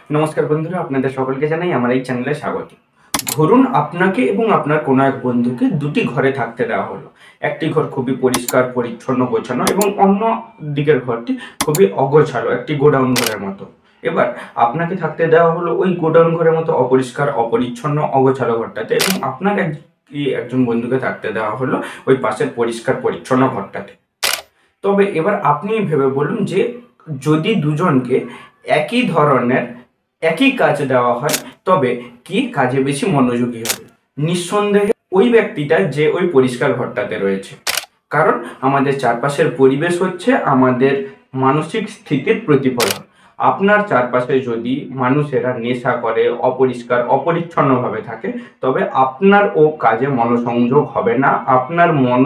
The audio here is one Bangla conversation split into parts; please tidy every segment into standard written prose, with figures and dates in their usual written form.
নমস্কার বন্ধুরা, আপনাদের সকলকে জানাই আমার এই চ্যানেলে স্বাগত। ধরুন আপনাকে এবং আপনার কোনো এক বন্ধুকে দুটি ঘরে থাকতে দেওয়া হলো। একটি ঘর খুবই পরিষ্কার পরিচ্ছন্ন গোছানো এবং অন্য দিকের ঘরটি খুবই অগোছালো, একটি গোডাউন ঘরের মতো। এবার আপনাকে থাকতে দেওয়া হলো ওই গোডাউন ঘরের মতো অপরিষ্কার অপরিচ্ছন্ন অগোছালো ঘরটাতে, এবং আপনার একজন বন্ধুকে থাকতে দেওয়া হলো ওই পাশের পরিষ্কার পরিচ্ছন্ন ঘরটাতে। তবে এবার আপনি ভেবে বলুন যে যদি দুজনকে একই ধরনের একই কাজ দেওয়া হয়, তবে কি কাজে বেশি মনোযোগী হবে? নিঃসন্দেহে ওই ব্যক্তিটা যে ওই পরিষ্কার ঘরটাতে রয়েছে। কারণ আমাদের চারপাশের পরিবেশ হচ্ছে আমাদের মানসিক স্থিতির প্রতিফলন। আপনার চারপাশে যদি মানুষেরা নেশা করে, অপরিষ্কার অপরিচ্ছন্নভাবে থাকে, তবে আপনার ও কাজে মনোসংযোগ হবে না। আপনার মন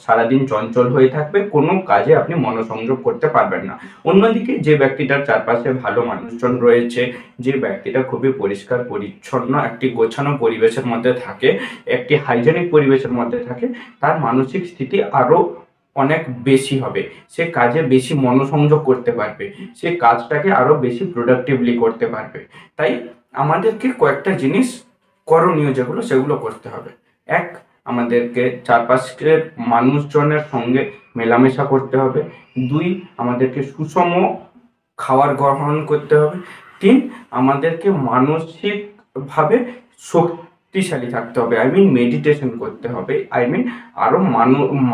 সারাদিন চঞ্চল হয়ে থাকবে, কোনো কাজে আপনি মনোসংযোগ করতে পারবেন না। অন্যদিকে যে ব্যক্তিটার চারপাশে ভালো মানুষজন রয়েছে, যে ব্যক্তিটা খুবই পরিষ্কার পরিচ্ছন্ন একটি গোছানো পরিবেশের মধ্যে থাকে, একটি হাইজেনিক পরিবেশের মধ্যে থাকে, তার মানসিক স্থিতি আরও অনেক বেশি হবে। সে কাজে বেশি মনোসংযোগ করতে পারবে, সে কাজটাকে আরও বেশি প্রোডাক্টিভলি করতে পারবে। তাই আমাদেরকে কয়েকটা জিনিস করণীয় যেগুলো, সেগুলো করতে হবে। এক, আমাদেরকে চারপাশের মানুষজনের সঙ্গে মেলামেশা করতে হবে। দুই, আমাদেরকে সুষম খাবার গ্রহণ করতে হবে। তিন, আমাদেরকে মানসিকভাবে শক্তিশালী থাকতে হবে, মেডিটেশন করতে হবে। আরও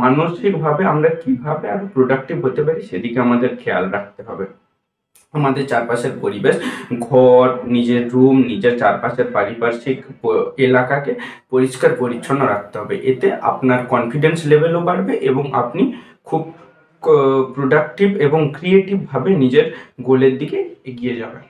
মানসিকভাবে আমরা কীভাবে আরও প্রোডাক্টিভ হতে পারি সেদিকে আমাদের খেয়াল রাখতে হবে। আমাদের চারপাশের পরিবেশ, ঘর, নিজের রুম, নিজের চারপাশের পারিপার্শ্বিক এলাকাকে পরিষ্কার পরিচ্ছন্ন রাখতে হবে। এতে আপনার কনফিডেন্স লেভেলও বাড়বে এবং আপনি খুব প্রোডাক্টিভ এবং ক্রিয়েটিভভাবে নিজের গোলের দিকে এগিয়ে যাবেন।